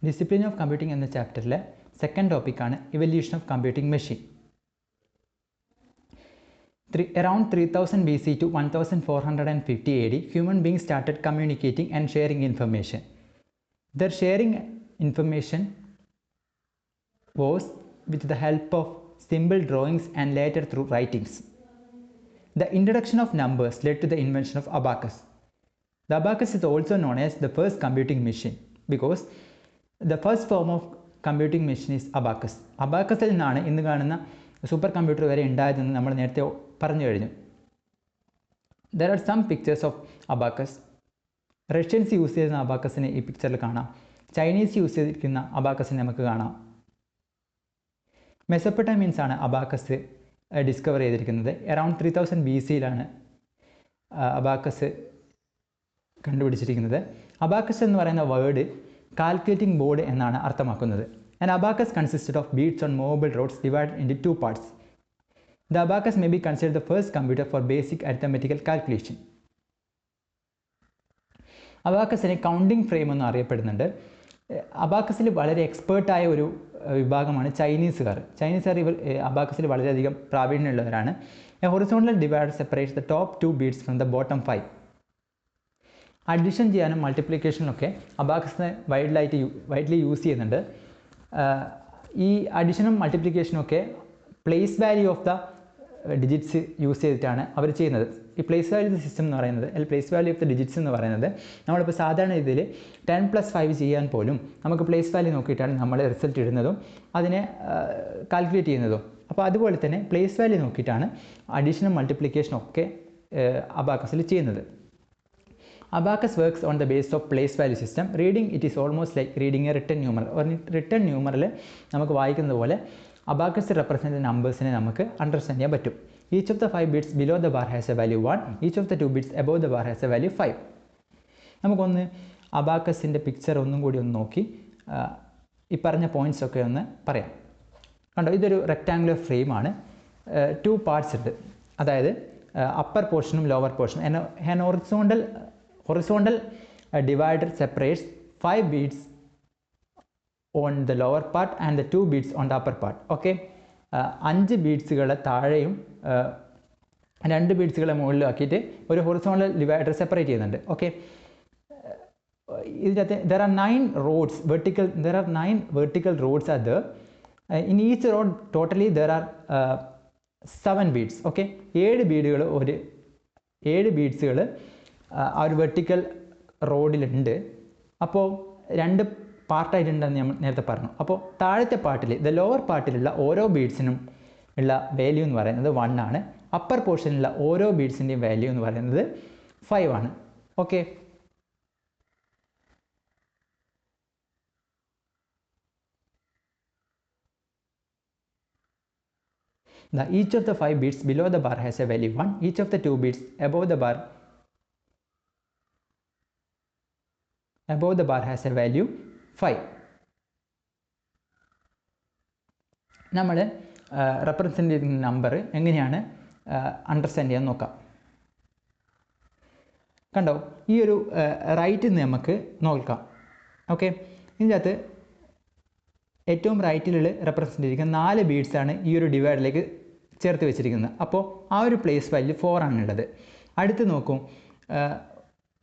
Discipline of computing എന്ന ചാപ്റ്ററിലെ second ടോപ്പിക്കാണ് evolution of computing machine. Around 3000 BC to 1450 AD, human beings started communicating and sharing information. Their sharing information was with the help of simple drawings and later through writings. The introduction of numbers led to the invention of abacus. The abacus is also known as the first computing machine because the first form of computing machine is abacus. Abacus നിന്നാണ് ഇന്ന് കാണുന്ന super computer വരെ ഉണ്ടായതെന്ന് നമ്മൾ നേരത്തെ പറഞ്ഞു കഴിഞ്ഞു. There are some pictures of abacus. Russians use ചെയ്യുന്ന അബാക്കസിനെ ഈ പിക്ചറിൽ കാണാം. ചൈനീസ് യൂസ് ചെയ്തിരിക്കുന്ന അബാക്കസിനെ നമുക്ക് കാണാം. മെസപ്പൊട്ടാമിയൻസ് ആണ് അബാക്കസ് ഡിസ്കവർ ചെയ്തിരിക്കുന്നത്. അറൗണ്ട് 3000 BC-യിലാണ് അബാക്കസ് കണ്ടുപിടിച്ചിരിക്കുന്നത്. അബാക്കസ് എന്ന് പറയുന്ന വേർഡ് കാൽക്കുലേറ്റിംഗ് ബോർഡ് എന്നാണ് അർത്ഥമാക്കുന്നത്. An abacus consisted of beads on movable rods divided into two parts. The abacus may be considered the first computer for basic arithmetical calculation. അബാക്കസിനെ counting frame എന്ന് അറിയപ്പെടുന്നുണ്ട്. അബാക്കസിൽ വളരെ എക്സ്പേർട്ടായ ഒരു വിഭാഗമാണ് ചൈനീസുകാർ. ഇവർ അബാക്കസിൽ വളരെയധികം പ്രാവീണ്യമുള്ളവരാണ്. A horizontal divider separates the top 2 beads from the bottom 5. Addition ചെയ്യാനും മൾട്ടിപ്ലിക്കേഷനിലൊക്കെ അബാക്കസിനെ വൈഡ്ലി യൂസ് ചെയ്യുന്നുണ്ട്. ഈ അഡിഷനും മൾട്ടിപ്ലിക്കേഷനും ഒക്കെ place value of the digits use ചെയ്തിട്ടാണ് അവർ ചെയ്യുന്നത്. ഈ പ്ലേസ് വാല്യൂ സിസ്റ്റം എന്ന് പറയുന്നത് അല്ലെങ്കിൽ place value of the digits എന്ന് പറയുന്നത് നമ്മളിപ്പോൾ സാധാരണ രീതിയിൽ 10+5 ചെയ്യാൻ പോലും നമുക്ക് പ്ലേസ് വാല്യൂ നോക്കിയിട്ടാണ് നമ്മൾ റിസൾട്ട് ഇടുന്നതും അതിനെ കാൽക്കുലേറ്റ് ചെയ്യുന്നതും. അപ്പോൾ അതുപോലെ തന്നെ പ്ലേസ് വാല്യൂ നോക്കിയിട്ടാണ് അഡീഷനും മൾട്ടിപ്ലിക്കേഷനും ഒക്കെ അബാക്കസിൽ ചെയ്യുന്നത്. Abacus works on the basis of place value system. Reading it is almost like reading a written numeral. Or written numeral നമുക്ക് വായിക്കുന്നത് പോലെ അബാക്കസ് റെപ്രസെൻ്റ് നമ്പേഴ്സിനെ നമുക്ക് അണ്ടർസ്റ്റാൻഡ് ചെയ്യാൻ പറ്റും. Each of the 5 bits below the bar has a value 1. Each of the 2 bits above the bar has a value 5. നമുക്കൊന്ന് അബാക്കസിൻ്റെ picture ഒന്നും കൂടി ഒന്ന് നോക്കി ഈ പറഞ്ഞ പോയിൻറ്റ്സ് ഒക്കെ ഒന്ന് പറയാം. കണ്ടോ, ഇതൊരു റെക്റ്റാങ്കുലർ ഫ്രെയിമാണ്. 2 പാർട്സ് ഉണ്ട്. അതായത് അപ്പർ പോർഷനും ലോവർ പോർഷനും. Horizontal divider separates 5 beads on the lower part and the 2 beads on the upper part. Okay, 5 ബീഡ്സുകളെ താഴെയും 2 ബീഡ്സുകളെ മുകളിലും ആക്കിയിട്ട് ഒരു ഹൊറിസോണ്ടൽ ഡിവൈഡർ സെപ്പറേറ്റ് ചെയ്യുന്നുണ്ട്. ഓക്കെ, ഇതിനകത്ത് there are 9 vertical rods are there. In each rod totally there are 7 beads. Okay, 7 ബീഡ്സുകൾ ആ ഒരു vertical റോഡിലുണ്ട്. അപ്പോൾ 2 പാർട്ടായിട്ടുണ്ടെന്ന് നമ്മൾ നേരത്തെ പറഞ്ഞു. അപ്പോൾ താഴത്തെ പാർട്ടിൽ ലോവർ പാർട്ടിലുള്ള ഓരോ ബീഡ്സിനും ഉള്ള വാല്യൂ എന്ന് പറയുന്നത് 1 ആണ്. അപ്പർ പോർഷനിലുള്ള ഓരോ ബീഡ്സിൻ്റെയും വാല്യൂ എന്ന് പറയുന്നത് 5 ആണ്. Okay, each of the 5 beads below the bar has a value 1. Each of the 2 beads above the bar has a value 5. നമ്മൾ റെപ്രസെൻ്റ് ചെയ്യുന്ന നമ്പർ എങ്ങനെയാണ് അണ്ടർസ്റ്റാൻഡ് ചെയ്യാൻ നോക്കാം. കണ്ടോ, ഈ ഒരു റൈറ്റിൽ നിന്ന് നമുക്ക് നോക്കാം. ഓക്കെ, ഇതിനകത്ത് ഏറ്റവും റൈറ്റിലുള്ള റെപ്രസെൻ്റ് ചെയ്തിരിക്കുന്ന 4 ബീഡ്സാണ് ഈ ഒരു ഡിവൈഡറിലേക്ക് ചേർത്ത് വെച്ചിരിക്കുന്നത്. അപ്പോൾ ആ ഒരു പ്ലേസ് വാല്യൂ 4 ആണുള്ളത്. അടുത്ത് നോക്കൂ,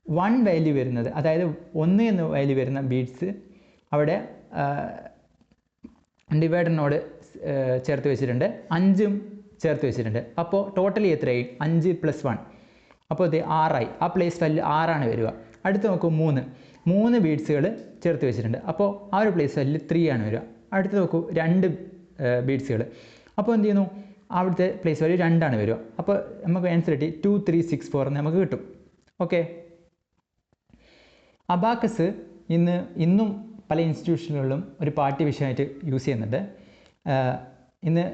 1 വാല്യൂ വരുന്നത്, അതായത് 1 എന്ന വാല്യൂ വരുന്ന ബീഡ്സ് അവിടെ ഡിവൈഡറിനോട് ചേർത്ത് വെച്ചിട്ടുണ്ട്. 5ഉം ചേർത്ത് വെച്ചിട്ടുണ്ട്. അപ്പോൾ ടോട്ടലി എത്രയായി? 5 + 1. അപ്പോൾ ഇത് 6 ആയി. ആ പ്ലേസ് വാല്യൂ 6 ആണ് വരിക. അടുത്ത് നോക്കൂ, 3 ബീഡ്സുകൾ ചേർത്ത് വെച്ചിട്ടുണ്ട്. അപ്പോൾ ആ ഒരു പ്ലേസ് വാല്യൂ 3 ആണ് വരിക. അടുത്ത് നോക്കൂ, 2 ബീഡ്സുകൾ. അപ്പോൾ എന്ത് ചെയ്യുന്നു? അവിടുത്തെ പ്ലേസ് വാല്യൂ 2 ആണ് വരിക. അപ്പോൾ നമുക്ക് ആൻസർ കിട്ടി 2 3 6 4 എന്ന് നമുക്ക് കിട്ടും. ഓക്കെ, അബാക്കസ് ഇന്നും പല ഇൻസ്റ്റിറ്റ്യൂഷനുകളിലും ഒരു പാഠ്യ വിഷയമായിട്ട് യൂസ് ചെയ്യുന്നുണ്ട്. ഇന്ന്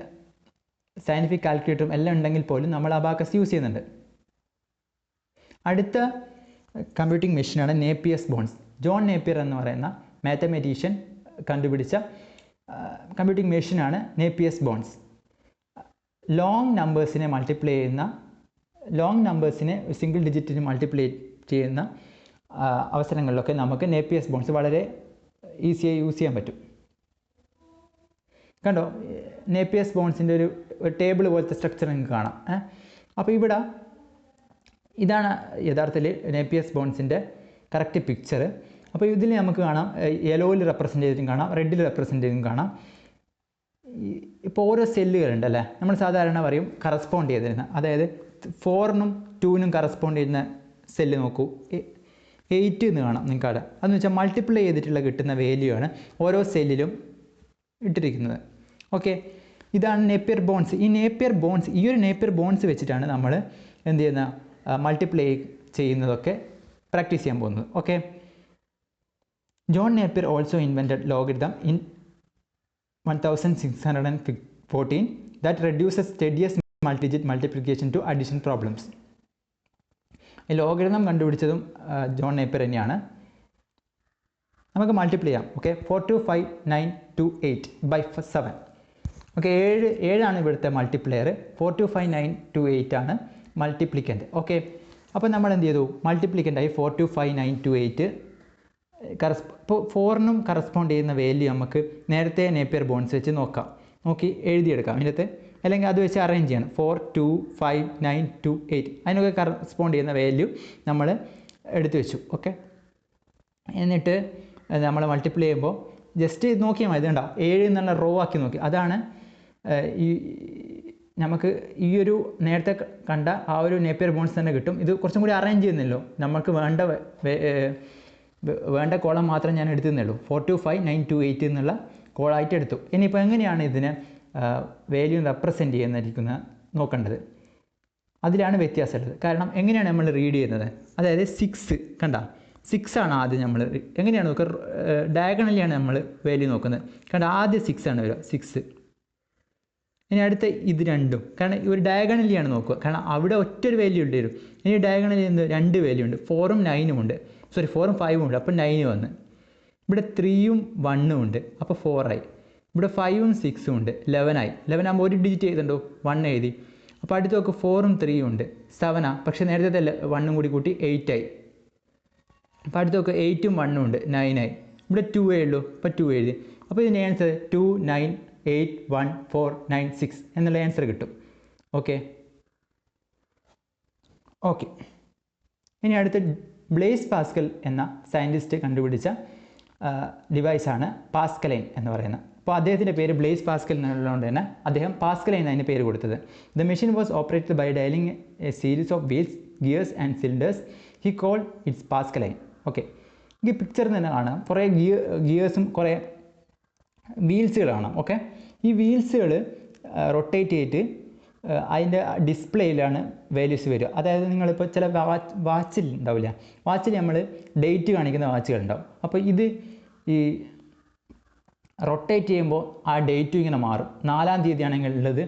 സയൻറ്റിഫിക് കാൽക്കുലേറ്ററും എല്ലാം ഉണ്ടെങ്കിൽ പോലും നമ്മൾ അബാക്കസ് യൂസ് ചെയ്യുന്നുണ്ട്. അടുത്ത കമ്പ്യൂട്ടിംഗ് മെഷീനാണ് നേപ്പിയേഴ്സ് ബോൺസ്. ജോൺ നേപ്പിയർ എന്ന് പറയുന്ന മാത്തമാറ്റീഷ്യൻ കണ്ടുപിടിച്ച കമ്പ്യൂട്ടിംഗ് മെഷീനാണ് നേപ്പിയേഴ്സ് ബോൺസ്. ലോങ് നമ്പേഴ്സിനെ സിംഗിൾ ഡിജിറ്റിന് മൾട്ടിപ്ലൈ ചെയ്യുന്ന അവസരങ്ങളിലൊക്കെ നമുക്ക് നേപ്പിയേഴ്സ് ബോൺസ് വളരെ ഈസിയായി യൂസ് ചെയ്യാൻ പറ്റും. കണ്ടോ, നേപ്പിയേഴ്സ് ബോൺസിൻ്റെ ഒരു ടേബിൾ പോലത്തെ സ്ട്രക്ചർ നിങ്ങൾക്ക് കാണാം. അപ്പോൾ ഇവിടെ ഇതാണ് യഥാർത്ഥത്തിൽ നേപ്പിയേഴ്സ് ബോൺസിൻ്റെ കറക്റ്റ് പിക്ചർ. അപ്പോൾ ഇതിൽ നമുക്ക് കാണാം യെലോയിൽ റെപ്രസെൻ്റ് ചെയ്തിട്ടും കാണാം, റെഡിൽ റെപ്രസെൻ്റ് ചെയ്തും കാണാം. ഇപ്പോൾ ഓരോ സെല്ലുകളുണ്ട് അല്ലേ, നമ്മൾ സാധാരണ പറയും കറസ്പോണ്ട് ചെയ്തിരുന്ന, അതായത് 4നും 2നും കറസ്പോണ്ട് ചെയ്യുന്ന സെല്ല് നോക്കൂ, 8 എന്ന് കാണാം നിങ്ങൾക്ക് അവിടെ. അതെന്ന് വെച്ചാൽ മൾട്ടിപ്ലൈ ചെയ്തിട്ടുള്ള കിട്ടുന്ന വാല്യൂ ആണ് ഓരോ സെല്ലിലും ഇട്ടിരിക്കുന്നത്. ഓക്കെ, ഇതാണ് നേപ്പിയർ ബോൺസ്. ഈ ഒരു നേപ്പിയർ ബോൺസ് വെച്ചിട്ടാണ് നമ്മൾ എന്ത് ചെയ്യുന്ന മൾട്ടിപ്ലൈ ചെയ്യുന്നതൊക്കെ പ്രാക്ടീസ് ചെയ്യാൻ പോകുന്നത്. Okay, John Napier also invented logarithm in 1614 that reduces tedious multi-digit multiplication to addition problems. ഈ ലോഗരിതം കണ്ടുപിടിച്ചതും ജോൺ നേപ്പിയർ തന്നെയാണ്. നമുക്ക് മൾട്ടിപ്ലൈ ചെയ്യാം. Okay, 42592 by 7. ഓക്കെ, 7 ഇവിടുത്തെ മൾട്ടിപ്ലയർ, 42592 ആണ് മൾട്ടിപ്ലിക്കൻ്റ്. ഓക്കെ, അപ്പോൾ നമ്മൾ എന്ത് ചെയ്തു, മൾട്ടിപ്ലിക്കൻ്റായി 42592 ഇപ്പോൾ 4നും കറസ്പോണ്ട് ചെയ്യുന്ന വാല്യൂ നമുക്ക് നേരത്തെ നേപ്പിയർ ബോൺസ് വെച്ച് നോക്കി എഴുതിയെടുക്കാം ഇതിനകത്ത്, അല്ലെങ്കിൽ അത് വെച്ച് അറേഞ്ച് ചെയ്യണം. 42592 അതിനൊക്കെ കറസ്പോണ്ട് ചെയ്യുന്ന വാല്യൂ നമ്മൾ എടുത്തു വെച്ചു. ഓക്കെ, എന്നിട്ട് നമ്മൾ മൾട്ടിപ്ലൈ ചെയ്യുമ്പോൾ ജസ്റ്റ് നോക്കിയാൽ മതി. ഇതുണ്ടാവും 7 എന്നുള്ള റോ ആക്കി നോക്കി. അതാണ് ഈ നമുക്ക് ഈ ഒരു നേരത്തെ കണ്ട ആ ഒരു നേപ്പിയർ ബോൺസ് തന്നെ കിട്ടും. ഇത് കുറച്ചും കൂടി അറേഞ്ച് ചെയ്യുന്നല്ലോ, നമുക്ക് വേണ്ട കോളം മാത്രം ഞാൻ എടുത്തുന്നേ 42592 എന്നുള്ള കോളായിട്ട് എടുത്തു. ഇനിയിപ്പോൾ എങ്ങനെയാണ് ഇതിനെ വാല്യൂ റെപ്രസെൻറ്റ് ചെയ്യുന്നിരിക്കുന്ന നോക്കേണ്ടത്, അതിലാണ് വ്യത്യാസമുള്ളത്. കാരണം എങ്ങനെയാണ് നമ്മൾ റീഡ് ചെയ്യുന്നത്, അതായത് 6 കണ്ട 6 ആണ് ആദ്യം നമ്മൾ എങ്ങനെയാണ് നോക്കുക, ഡയഗണലിയാണ് നമ്മൾ വാല്യൂ നോക്കുന്നത്. കാരണം ആദ്യം 6 ആണ് വരിക, 6. ഇനി അടുത്ത ഇത് രണ്ടും, കാരണം ഒരു ഡയഗണലിയാണ് നോക്കുക, കാരണം അവിടെ ഒറ്റൊരു വാല്യൂ ഉണ്ട് വരും. ഇനി ഡയഗണലി 2 വാല്യൂ ഉണ്ട്, 4ഉം 9ഉം ഉണ്ട്, 4ഉം 5ഉം ഉണ്ട്, അപ്പോൾ 9 വന്ന്. ഇവിടെ 3ഉം 1ഉം ഉണ്ട്, അപ്പോൾ 4 ആയി. ഇവിടെ 5ഉം 6ഉം ഉണ്ട്, 11 ആയി. 11 ആകുമ്പോൾ ഒരു ഡിജിറ്റ് ചെയ്തിട്ടുണ്ടോ, 1 എഴുതി. അപ്പോൾ അടുത്ത് നോക്ക് 4ഉം 3ഉം ഉണ്ട്, 7 പക്ഷേ നേരത്തെ 1ഉം കൂട്ടി 8 ആയി. അപ്പോൾ അടുത്ത് നോക്ക് 8ഉം 1ഉം ഉണ്ട്, 9 ആയി. ഇവിടെ 2 ഉള്ളൂ, അപ്പോൾ 2 എഴുതി. അപ്പോൾ ഇതിൻ്റെ ആൻസർ 2 9 8 1 4 9 6 എന്നുള്ള ആൻസർ കിട്ടും. ഓക്കെ, ഇനി അടുത്ത ബ്ലേസ് പാസ്കൽ എന്ന സയൻറ്റിസ്റ്റ് കണ്ടുപിടിച്ച ഡിവൈസാണ് പാസ്കലൈൻ എന്ന് പറയുന്നത്. അപ്പോൾ അദ്ദേഹത്തിൻ്റെ പേര് ബ്ലേസ് പാസ്കൽ എന്നുള്ളതുകൊണ്ട് തന്നെ അദ്ദേഹം പാസ്കലൈൻ അതിന് പേര് കൊടുത്തത്. The machine was operated by dialing a series of wheels, gears and cylinders. He called its Pascaline. Okay, ഈ പിക്ചറിൽ തന്നെ കാണാം കുറേ ഗിയേഴ്സും കുറേ വീൽസുകൾ കാണാം. ഓക്കെ, ഈ വീൽസുകൾ റൊട്ടേറ്റ് ചെയ്തിട്ട് അതിൻ്റെ ഡിസ്പ്ലേയിലാണ് വാല്യൂസ് വരിക. അതായത് നിങ്ങളിപ്പോൾ ചില വാച്ചിൽ ഉണ്ടാവില്ല, വാച്ചിൽ നമ്മൾ ഡേറ്റ് കാണിക്കുന്ന വാച്ചുകളുണ്ടാവും. അപ്പോൾ ഇത് ഈ റൊട്ടേറ്റ് ചെയ്യുമ്പോൾ ആ ഡേറ്റും ഇങ്ങനെ മാറും. 4-ാം തീയതി ആണെങ്കിൽ ഉള്ളത്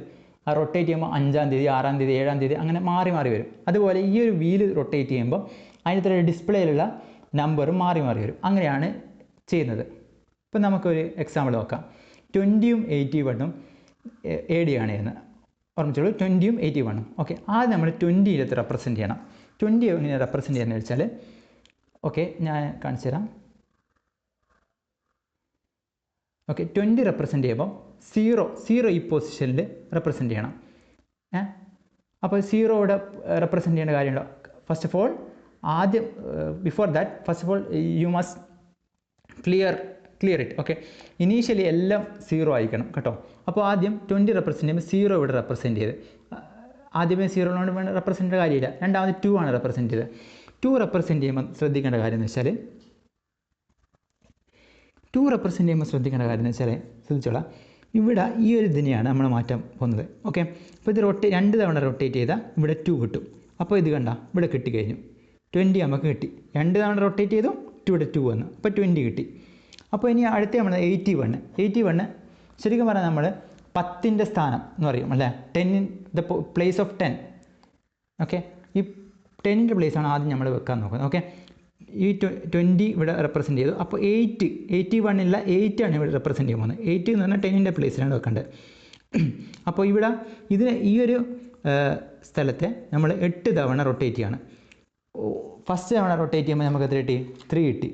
ആ റൊട്ടേറ്റ് ചെയ്യുമ്പോൾ 5-ാം തീയതി 6-ാം തീയതി 7-ാം തീയതി അങ്ങനെ മാറി വരും. അതുപോലെ ഈ ഒരു വീല് റൊട്ടേറ്റ് ചെയ്യുമ്പോൾ അതിനകത്ത് ഡിസ്പ്ലേയിലുള്ള നമ്പറും മാറി വരും. അങ്ങനെയാണ് ചെയ്യുന്നത്. ഇപ്പം നമുക്കൊരു എക്സാമ്പിൾ നോക്കാം. 20ഉം 81ഉം AD ആണ് ചെയ്യുന്നത്. ഓർമ്മിച്ചോളൂ, 20ഉം 81ഉം. ഓക്കെ, ആദ്യം നമ്മൾ 20 റെപ്രസെൻറ്റ് ചെയ്യണം. 20 എങ്ങനെ റെപ്രസെൻറ്റ് ചെയ്യുന്നത് വെച്ചാൽ, ഓക്കെ ഞാൻ കാണിച്ചു തരാം. ഓക്കെ, 20 റെപ്രസെൻറ്റ് ചെയ്യുമ്പോൾ 0 ഈ പൊസിഷനിൽ റെപ്രസെൻറ്റ് ചെയ്യണം. അപ്പോൾ 0 ഇവിടെ റെപ്രസെൻറ്റ് ചെയ്യേണ്ട കാര്യമുണ്ടോ? ഫസ്റ്റ് ഓഫ് ഓൾ ആദ്യം before that first of all you must clear it. Okay, initially എല്ലാം 0 ആയിരിക്കണം കേട്ടോ. അപ്പോൾ ആദ്യം 20 റെപ്രസെൻറ്റ് ചെയ്യുമ്പോൾ 0 ഇവിടെ റെപ്രസെൻറ്റ് ചെയ്ത്, ആദ്യമേ 0 കൊണ്ട് റെപ്രസെൻറ്റ് ചെയ്യേണ്ട കാര്യമില്ല. രണ്ടാമത് 2 ആണ് റെപ്രസെൻറ്റ് ചെയ്തത്. 2 റെപ്രസെൻറ്റ് ചെയ്യുമ്പോൾ ശ്രദ്ധിക്കേണ്ട കാര്യം എന്ന് വെച്ചാൽ ശ്രദ്ധിച്ചോളാം, ഇവിടെ ഈ ഒരു ഇതിനെയാണ് നമ്മൾ മാറ്റാൻ പോകുന്നത്. ഓക്കെ, അപ്പോൾ ഇത് 2 തവണ റൊട്ടേറ്റ് ചെയ്താൽ ഇവിടെ 2 കിട്ടും. അപ്പോൾ ഇത് കണ്ട ഇവിടെ കിട്ടിക്കഴിഞ്ഞു, 20 നമുക്ക് കിട്ടി. 2 തവണ റൊട്ടേറ്റ് ചെയ്തു, ഇവിടെ 2 വന്നു, അപ്പോൾ 20 കിട്ടി. അപ്പോൾ ഇനി അടുത്ത നമ്മൾ 81 ശരിക്കും പറഞ്ഞാൽ നമ്മൾ 10ൻ്റെ സ്ഥാനം എന്ന് പറയും അല്ലേ, 10 ദ പ്ലേസ് ഓഫ് 10. ഓക്കെ, ഈ 10ൻ്റെ പ്ലേസാണ് ആദ്യം നമ്മൾ വെക്കാൻ നോക്കുന്നത്. ഓക്കെ, ഈ 20 ഇവിടെ റെപ്രസെൻറ്റ് ചെയ്തു. അപ്പോൾ 81 8 ആണ് ഇവിടെ റെപ്രസെൻറ്റ് ചെയ്യാൻ പോകുന്നത്. 8 എന്ന് പറഞ്ഞാൽ 10ൻ്റെ പ്ലേസിലാണ് വെക്കേണ്ടത്. അപ്പോൾ ഇവിടെ ഈ ഒരു സ്ഥലത്തെ നമ്മൾ 8 തവണ റൊട്ടേറ്റ് ചെയ്യണം. ഫസ്റ്റ് തവണ റൊട്ടേറ്റ് ചെയ്യുമ്പോൾ നമുക്ക് എത്ര കിട്ടി? 3 കിട്ടി.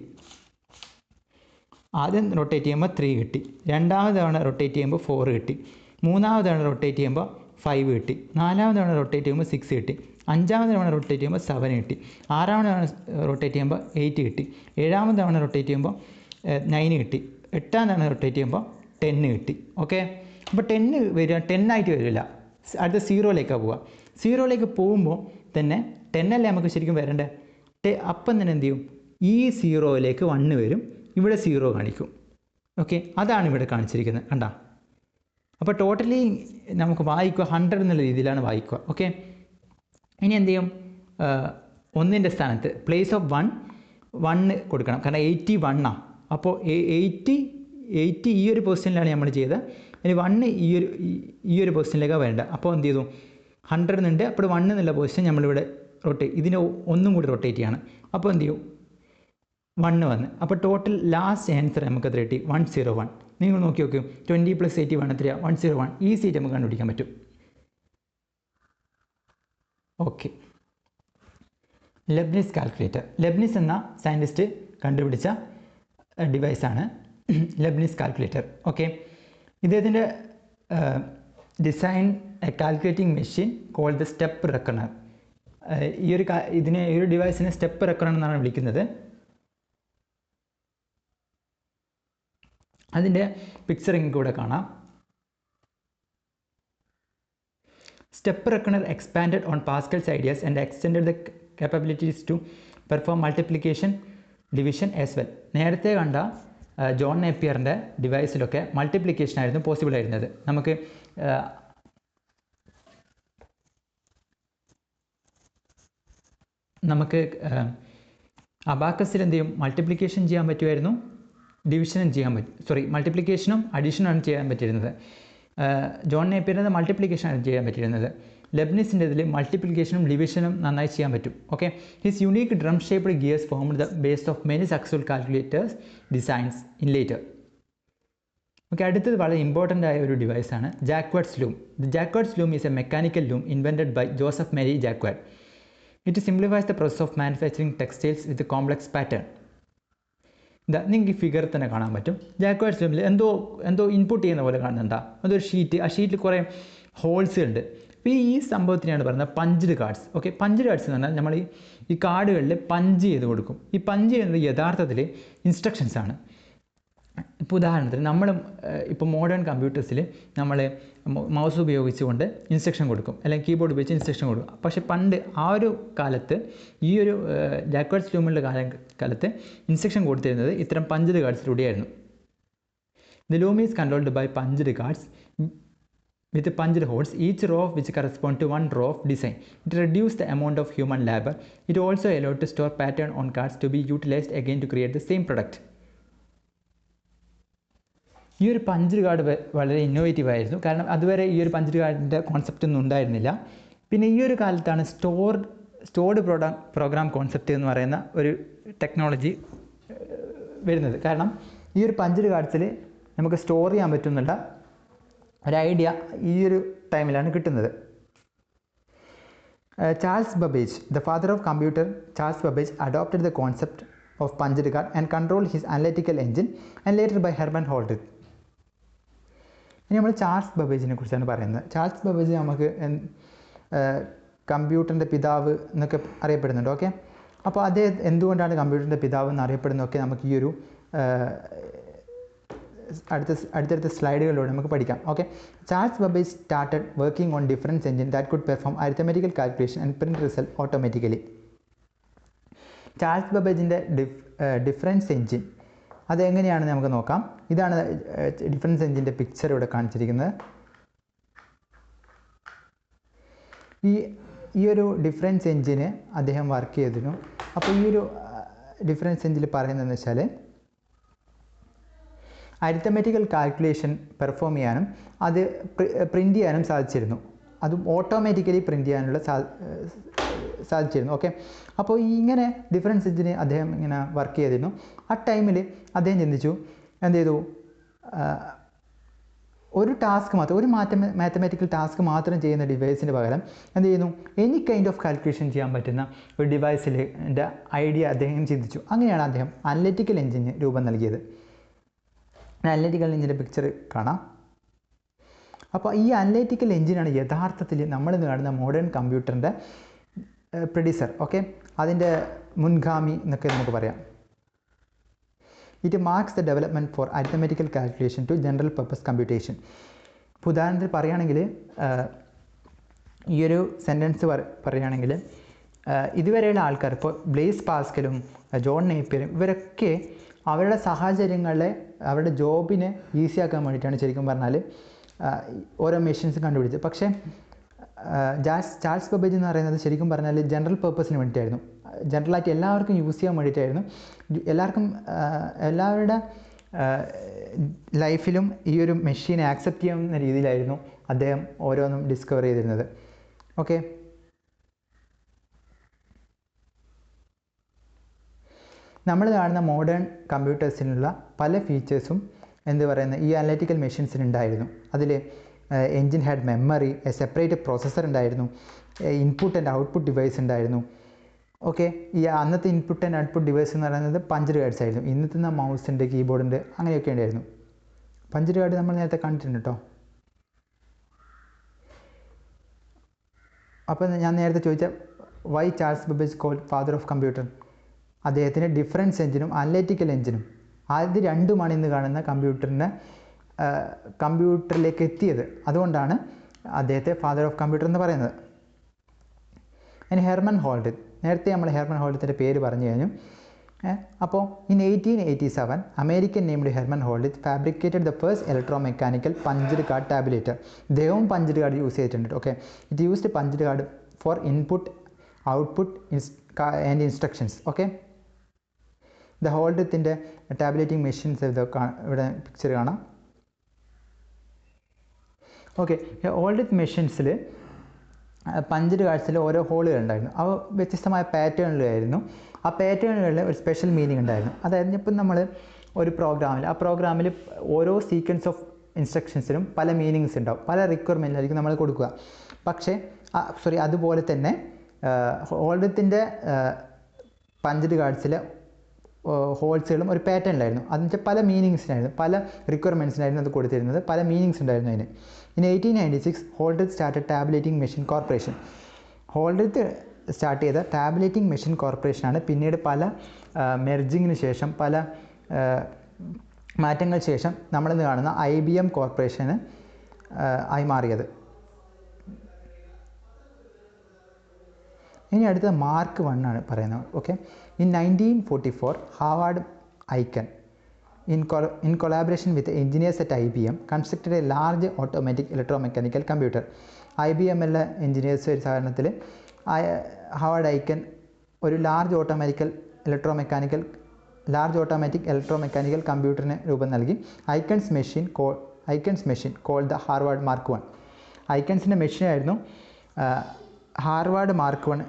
ആദ്യം റൊട്ടേറ്റ് ചെയ്യുമ്പോൾ 3 കിട്ടി, രണ്ടാമത് തവണ റൊട്ടേറ്റ് ചെയ്യുമ്പോൾ 4 കിട്ടി, മൂന്നാമത് തവണ റൊട്ടേറ്റ് ചെയ്യുമ്പോൾ 5 കിട്ടി, നാലാമത് തവണ റൊട്ടേറ്റ് ചെയ്യുമ്പോൾ 6 കിട്ടി, അഞ്ചാമത് തവണ റൊട്ടേറ്റ് ചെയ്യുമ്പോൾ 7 കിട്ടി, ആറാമത് തവണ റൊട്ടേറ്റ് ചെയ്യുമ്പോൾ 8 കിട്ടി, ഏഴാമത് തവണ റൊട്ടേറ്റ് ചെയ്യുമ്പോൾ 9 കിട്ടി, എട്ടാം തവണ റൊട്ടേറ്റ് ചെയ്യുമ്പോൾ 10 കിട്ടി. ഓക്കെ, അപ്പോൾ 10 വരിക 10 ആയിട്ട് വരില്ല, അടുത്ത 0യിലേക്കാണ് പോവുക. 0യിലേക്ക് പോകുമ്പോൾ തന്നെ 10 അല്ലേ നമുക്ക് ശരിക്കും വരണ്ടേ, അപ്പം തന്നെ എന്ത് ചെയ്യും, ഈ 0യിലേക്ക് 1 വരും, ഇവിടെ 0 കാണിക്കും. ഓക്കെ, അതാണ് ഇവിടെ കാണിച്ചിരിക്കുന്നത്, കണ്ട. അപ്പോൾ ടോട്ടലി നമുക്ക് വായിക്കുക 100 എന്നുള്ള രീതിയിലാണ് വായിക്കുക. ഓക്കെ, ഇനി എന്ത് ചെയ്യും, 1ൻ്റെ സ്ഥാനത്ത് പ്ലേസ് ഓഫ് 1 കൊടുക്കണം, കാരണം 81 ആണ്. അപ്പോൾ 80 ഈ ഒരു പൊസിഷനിലാണ് നമ്മൾ ചെയ്തത്, ഇനി 1 ഈ ഒരു പൊസിഷനിലേക്കാണ് വേണ്ടത്. അപ്പോൾ എന്ത് ചെയ്തു, 100 എന്നുണ്ട്, അപ്പോൾ 1 എന്നുള്ള പൊസിഷൻ നമ്മളിവിടെ ഇതിനെ ഒന്നും കൂടി റൊട്ടേറ്റ് ചെയ്യണം. അപ്പോൾ എന്ത് ചെയ്യും, 1 വന്ന്. അപ്പോൾ ടോട്ടൽ ലാസ്റ്റ് ആൻസർ നമുക്ക് എത്ര കിട്ടി, 101. നിങ്ങൾ നോക്കി നോക്കൂ, 20 + 81 എത്രയാണ്, 101. ഈസി ആയിട്ട് നമുക്ക് കണ്ടുപിടിക്കാൻ പറ്റും. Okay, Leibniz calculator. ലെബ്നിസ് എന്ന സയൻറ്റിസ്റ്റ് കണ്ടുപിടിച്ച ഡിവൈസാണ് ലെബ്നിസ് കാൽക്കുലേറ്റർ. ഓക്കെ, ഇദ്ദേഹത്തിൻ്റെ design a calculating machine called the step reckoner. ഈ ഒരു ഡിവൈസിനെ സ്റ്റെപ്പ് റെക്കണർ എന്നാണ് വിളിക്കുന്നത്. അതിൻ്റെ പിക്ചർ നിങ്ങൾക്ക് ഇവിടെ കാണാം. Step reckoner expanded on Pascal's ideas and extended the capabilities to perform multiplication, division as well. നേരത്തെ കണ്ട ജോൺ നേപ്പിയറിൻ്റെ ഡിവൈസിലൊക്കെ മൾട്ടിപ്ലിക്കേഷൻ ആയിരുന്നു പോസിബിൾ ആയിരുന്നത്. നമുക്ക് അബാക്കസിൽ എന്ത് ചെയ്യും, മൾട്ടിപ്ലിക്കേഷൻ ചെയ്യാൻ പറ്റുമായിരുന്നു, ഡിവിഷനും ചെയ്യാൻ പറ്റും, മൾട്ടിപ്ലിക്കേഷനും അഡീഷനുമാണ് ചെയ്യാൻ പറ്റിയിരുന്നത്. ജോൺ നേപ്പിയറിൻ്റെ മൾട്ടിപ്ലിക്കേഷനാണ് ചെയ്യാൻ പറ്റിയിരുന്നത്. ലെബ്നിസിൻ്റെ ഇതിൽ മൾട്ടിപ്ലിക്കേഷനും ഡിവിഷനും നന്നായി ചെയ്യാൻ പറ്റും. Okay, his unique drum shaped gears formed the base of many successful calculators designs in later. Okay, അടുത്തത് വളരെ ഇമ്പോർട്ടൻ്റ് ആയ ഒരു ഡിവൈസാണ് Jacquard's loom. The Jacquard's loom is a mechanical loom invented by Joseph Marie Jacquard. It simplifies the process of manufacturing textiles with complex pattern. നിങ്ങൾക്ക് ഈ figure തന്നെ കാണാൻ പറ്റും. ജാക്വാർഡ്സ് ലൂമിൽ എന്തോ ഇൻപുട്ട് ചെയ്യുന്ന പോലെ കാണുന്നുണ്ടാ, അതൊരു ഷീറ്റ്, ആ ഷീറ്റിൽ കുറേ ഹോൾസ് ഉണ്ട്. അപ്പോൾ ഈ സംഭവത്തിനാണ് പറയുന്നത് punched cards. Okay, punched cards എന്ന് പറഞ്ഞാൽ നമ്മൾ ഈ കാർഡുകളിൽ പഞ്ച് ചെയ്ത് കൊടുക്കും. ഈ പഞ്ച് ചെയ്യുന്നത് യഥാർത്ഥത്തിൽ ഇൻസ്ട്രക്ഷൻസ് ആണ്. ഇപ്പോൾ ഉദാഹരണത്തിന് ഇപ്പോൾ മോഡേൺ കമ്പ്യൂട്ടേഴ്സിൽ നമ്മൾ മൗസ് ഉപയോഗിച്ചുകൊണ്ട് ഇൻസ്ട്രക്ഷൻ കൊടുക്കും, അല്ലെങ്കിൽ കീബോർഡ് ഉപയോഗിച്ച് ഇൻസ്ട്രക്ഷൻ കൊടുക്കും. പക്ഷേ പണ്ട് ആ ഒരു കാലത്ത്, ഈ ഒരു ജാക്വാർഡ്സ് ലൂമിൻ്റെ കാലത്ത് ഇൻസ്ട്രക്ഷൻ കൊടുത്തിരുന്നത് ഇത്തരം പഞ്ച്ഡ് കാർഡ്സിലൂടെയായിരുന്നു. The loom is controlled by punched cards with punched holes, each row of which correspond to one row of design. It reduces the amount of human labor. It also allows to store pattern on cards to be utilized again to create the same product. ഈ ഒരു punched card വളരെ innovative ആയിരുന്നു, കാരണം അതുവരെ ഈ ഒരു punched കാർഡിൻ്റെ concept ഒന്നും ഉണ്ടായിരുന്നില്ല. പിന്നെ ഈ ഒരു കാലത്താണ് സ്റ്റോർഡ് പ്രോഗ്രാം കോൺസെപ്റ്റ് എന്ന് പറയുന്ന ഒരു ടെക്നോളജി വരുന്നത്. കാരണം ഈ ഒരു പഞ്ച്ഡ് കാർഡ്സിൽ നമുക്ക് സ്റ്റോർ ചെയ്യാൻ പറ്റുന്നുള്ള ഒരു ഐഡിയ ഈ ഒരു ടൈമിലാണ് കിട്ടുന്നത്. Charles Babbage, the father of computer, Charles Babbage adopted the concept of punched card and controlled his analytical engine and later by Herman Hollerith. ഇനി നമ്മൾ ചാൾസ് ബബേജിനെ കുറിച്ചാണ് പറയുന്നത്. ചാൾസ് ബബേജ് നമുക്ക് കമ്പ്യൂട്ടറിൻ്റെ പിതാവ് എന്നൊക്കെ അറിയപ്പെടുന്നുണ്ട്. ഓക്കെ, അപ്പോൾ അദ്ദേഹം എന്തുകൊണ്ടാണ് കമ്പ്യൂട്ടറിൻ്റെ പിതാവ് എന്ന് അറിയപ്പെടുന്നതൊക്കെ നമുക്ക് ഈ ഒരു അടുത്തടുത്ത സ്ലൈഡുകളിലൂടെ നമുക്ക് പഠിക്കാം. Okay, Charles Babbage started working on difference engine that could perform arithmetical calculation and print result automatically. Charles ബബേജിൻ്റെ ഡിഫറൻസ് എഞ്ചിൻ അതെങ്ങനെയാണെന്ന് നമുക്ക് നോക്കാം. ഇതാണ് ഡിഫറൻസ് എഞ്ചിൻ്റെ പിക്ചർ ഇവിടെ കാണിച്ചിരിക്കുന്നത്. ഈ ഒരു ഡിഫറൻസ് എഞ്ചിന് അദ്ദേഹം വർക്ക് ചെയ്തിരുന്നു. അപ്പോൾ ഈ ഒരു ഡിഫറൻസ് എഞ്ചിൽ പറയുന്നതെന്ന് വെച്ചാൽ അരിത്തമെറ്റിക്കൽ കാൽക്കുലേഷൻ പെർഫോം ചെയ്യാനും അത് പ്രിൻറ്റ് ചെയ്യാനും സാധിച്ചിരുന്നു. അതും ഓട്ടോമാറ്റിക്കലി പ്രിൻറ്റ് ചെയ്യാനുള്ള സാധിച്ചിരുന്നു. ഓക്കെ, അപ്പോൾ ഇങ്ങനെ ഡിഫറൻസ് എഞ്ചിന് അദ്ദേഹം ഇങ്ങനെ വർക്ക് ചെയ്തിരുന്നു. ആ ടൈമിൽ അദ്ദേഹം ചിന്തിച്ചു, എന്ത് ചെയ്തു, ഒരു ടാസ്ക് മാത്രം, ഒരു മാത്തമാറ്റിക്കൽ ടാസ്ക് മാത്രം ചെയ്യുന്ന ഡിവൈസിന് പകരം എന്ത് ചെയ്യുന്നു, എനി കൈൻഡ് ഓഫ് കാൽക്കുലേഷൻ ചെയ്യാൻ പറ്റുന്ന ഒരു ഡിവൈസിൻ്റെ ഐഡിയ അദ്ദേഹം ചിന്തിച്ചു. അങ്ങനെയാണ് അദ്ദേഹം അനലിറ്റിക്കൽ എഞ്ചിന് രൂപം നൽകിയത്. അനലറ്റിക്കൽ എഞ്ചിൻ്റെ പിക്ചർ കാണാം. അപ്പോൾ ഈ അനലറ്റിക്കൽ എഞ്ചിനാണ് യഥാർത്ഥത്തിൽ നമ്മളിന്ന് കാണുന്ന മോഡേൺ കമ്പ്യൂട്ടറിൻ്റെ പ്രൊഡ്യൂസർ. ഓക്കെ, അതിൻ്റെ മുൻഗാമി എന്നൊക്കെ നമുക്ക് പറയാം. It marks the development for arithmetical calculation to general purpose computation. ഇപ്പോൾ ഉദാഹരണത്തിന് പറയുകയാണെങ്കിൽ, ഈ ഒരു സെൻറ്റൻസ് പറയുകയാണെങ്കിൽ, ഇതുവരെയുള്ള ആൾക്കാർ, ഇപ്പോൾ ബ്ലേസ് പാസ്കലും ജോൺ നേപ്പിയറും ഇവരൊക്കെ അവരുടെ സാഹചര്യങ്ങളെ അവരുടെ ജോബിനെ ഈസിയാക്കാൻ വേണ്ടിയിട്ടാണ് ശരിക്കും പറഞ്ഞാൽ ഓരോ മെഷീൻസ് കണ്ടുപിടിച്ചത്. പക്ഷേ ചാൾസ് ബബേജ് എന്ന് പറയുന്നത് ശരിക്കും പറഞ്ഞാൽ ജനറൽ പർപ്പസിന് വേണ്ടിയിട്ടായിരുന്നു, ജനറലായിട്ട് എല്ലാവർക്കും യൂസ് ചെയ്യാൻ വേണ്ടിയിട്ടായിരുന്നു. എല്ലാവരുടെ ലൈഫിലും ഈ ഒരു മെഷീനെ ആക്സെപ്റ്റ് ചെയ്യാവുന്ന രീതിയിലായിരുന്നു അദ്ദേഹം ഓരോന്നും ഡിസ്കവർ ചെയ്തിരുന്നത്. ഓക്കെ, നമ്മൾ കാണുന്ന മോഡേൺ കമ്പ്യൂട്ടേഴ്സിനുള്ള പല ഫീച്ചേഴ്സും എന്ത് പറയുന്നത് ഈ അനലറ്റിക്കൽ മെഷീൻസിനുണ്ടായിരുന്നു. അതിൽ engine had memory, A separate processor ഉണ്ടായിരുന്നു, ഇൻപുട്ട് ആൻഡ് ഔട്ട്പുട്ട് ഡിവൈസ് ഉണ്ടായിരുന്നു. ഓക്കെ, ഈ അന്നത്തെ ഇൻപുട്ട് ആൻഡ് ഔട്ട്പുട്ട് ഡിവൈസ് എന്ന് പറയുന്നത് പഞ്ച് കാർഡ്സ് ആയിരുന്നു. ഇന്നത്തെ മൗസുണ്ട്, കീബോർഡുണ്ട്, അങ്ങനെയൊക്കെ ഉണ്ടായിരുന്നു. പഞ്ച് കാർഡ് നമ്മൾ നേരത്തെ കണ്ടിട്ടുണ്ട് കേട്ടോ. അപ്പോൾ ഞാൻ നേരത്തെ ചോദിച്ച why Charles Babbage called father of computer, അദ്ദേഹത്തിൻ്റെ ഡിഫറൻസ് എഞ്ചിനും അനലറ്റിക്കൽ എഞ്ചിനും അത് രണ്ടുമാണ് ഇന്ന് കാണുന്ന കമ്പ്യൂട്ടറിലേക്ക് എത്തിയത്. അതുകൊണ്ടാണ് അദ്ദേഹത്തെ ഫാദർ ഓഫ് കമ്പ്യൂട്ടർ എന്ന് പറയുന്നത്. ഇനി ഹെർമൻ ഹോൾഡിത്ത്, നേരത്തെ നമ്മൾ ഹെർമൻ ഹോൾഡിത്തിൻ്റെ പേര് പറഞ്ഞു കഴിഞ്ഞു. അപ്പോൾ in 1887 American named Herman Hollerith fabricated the first electromechanical punched card tabulator. ഇദ്ദേഹവും പഞ്ച്ഡ് കാർഡ് യൂസ് ചെയ്തിട്ടുണ്ട്. Okay, it used punched card for input output and instructions. Okay, the ഹോൾഡിത്തിൻ്റെ ടാബ്ലേറ്റിംഗ് മെഷീൻസ് ഇവിടെ picture കാണാം. Okay, Hollerith മെഷീൻസിൽ punched കാർഡ്സിൽ ഓരോ ഹോളുകൾ ഉണ്ടായിരുന്നു. അവ വ്യത്യസ്തമായ പാറ്റേണിലായിരുന്നു. ആ പാറ്റേണുകളിൽ ഒരു സ്പെഷ്യൽ മീനിങ് ഉണ്ടായിരുന്നു. അതായത് ഇപ്പം നമ്മൾ ഒരു പ്രോഗ്രാമിൽ ഓരോ സീക്വൻസ് ഓഫ് ഇൻസ്ട്രക്ഷൻസിനും പല മീനിങ്സ് ഉണ്ടാവും, പല റിക്വയർമെൻറ്റിലായിരിക്കും നമ്മൾ കൊടുക്കുക. പക്ഷേ അതുപോലെ തന്നെ ഹോൾഡിത്തിൻ്റെ പഞ്ച്ഡ് കാർഡ്സിലെ ഹോൾസുകളും ഒരു പാറ്റേണിലായിരുന്നു. അതിൻ്റെ പല മീനിങ്സിനായിരുന്നു, പല റിക്വയർമെൻറ്റ്സിനായിരുന്നു അത് കൊടുത്തിരുന്നത്, പല മീനിങ്സ് ഉണ്ടായിരുന്നു അതിന്. In 1896 Hollerith started tabulating machine corporation. Hollerith start ചെയ്ത ടാബുലേറ്റിംഗ് മെഷീൻ കോർപ്പറേഷനാണ് പിന്നീട് പല മെർജിങ്ങിന് ശേഷം, പല മാറ്റങ്ങൾക്ക് ശേഷം നമ്മളിന്ന് കാണുന്ന IBM കോർപ്പറേഷന് ആയി മാറിയത്. ഇനി അടുത്തത് മാർക്ക് 1 ആണ് പറയുന്നത്. Okay, in 1944 Harvard icon in collaboration with engineers at IBM constructed a large automatic electromechanical computer. IBM engineers ഒരു സാധാരണത്തിൽ ഹാവാർഡ് ഐക്കൺ ഒരു ലാർജ് ഓട്ടോമാറ്റിക് ഇലക്ട്രോമെക്കാനിക്കൽ കമ്പ്യൂട്ടറിന് രൂപം നൽകി. Aiken's machine called the Harvard Mark 1. ഐക്കൺസിൻ്റെ മെഷീനായിരുന്നു ഹാർവാർഡ് മാർക്ക് 1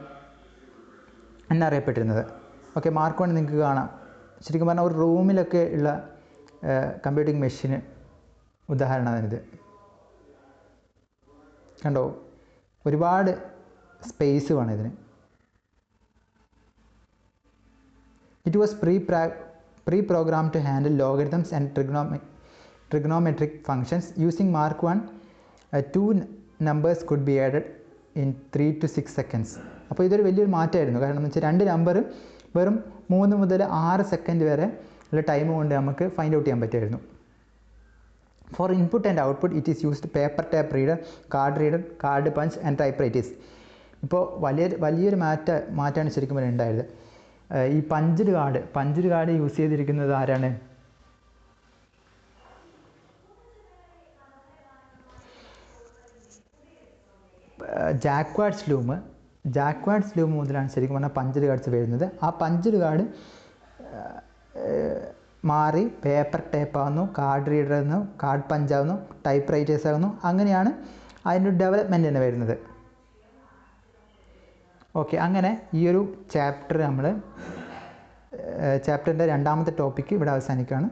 എന്നറിയപ്പെട്ടിരുന്നത്. ഓക്കെ, മാർക്ക് 1 നിങ്ങൾക്ക് കാണാം. ശരിക്കും പറഞ്ഞാൽ ഒരു റൂമിലൊക്കെ ഉള്ള കമ്പ്യൂട്ടിംഗ് മെഷീന് ഉദാഹരണമാണിത്. കണ്ടോ, ഒരുപാട് സ്പേസ് വേണം ഇതിന്. It was pre program to handle logarithms and trigonometric functions. Using mark 1 2 numbers could be added in 3 to 6 seconds. അപ്പോൾ ഇതൊരു വലിയൊരു മാറ്റമായിരുന്നു. കാരണം എന്ന് വെച്ചാൽ 2 നമ്പർ വെറും 3 മുതൽ 6 സെക്കൻഡ് വരെ ഉള്ള ടൈം കൊണ്ട് നമുക്ക് ഫൈൻഡ് ഔട്ട് ചെയ്യാൻ പറ്റുമായിരുന്നു. For input and output it is used paper tape reader, card punch and typewriters. ഇപ്പോൾ വലിയൊരു മാറ്റമാണ് ശരിക്കും പറഞ്ഞാൽ ഉണ്ടായത്. ഈ പഞ്ച്ഡ് കാർഡ് യൂസ് ചെയ്തിരിക്കുന്നത് ആരാണ്? ജാക്വാർഡ്സ് ലൂം മുതലാണ് ശരിക്കും പറഞ്ഞാൽ പഞ്ച്ഡ് കാർഡ്സ് വരുന്നത്. ആ പഞ്ച്ഡ് കാർഡ് മാറി പേപ്പർ ടേപ്പ് ആകുന്നു, കാർഡ് റീഡർ ആകുന്നു, കാർഡ് പഞ്ച് ആകുന്നു, ടൈപ്പ് റൈറ്റേഴ്സ് ആകുന്നു. അങ്ങനെയാണ് അതിൻ്റെ ഡെവലപ്മെൻറ്റ് തന്നെ വരുന്നത്. ഓക്കെ, അങ്ങനെ ഈ ഒരു ചാപ്റ്ററിൻ്റെ 2ാമത്തെ ടോപ്പിക്ക് ഇവിടെ അവസാനിക്കുകയാണ്.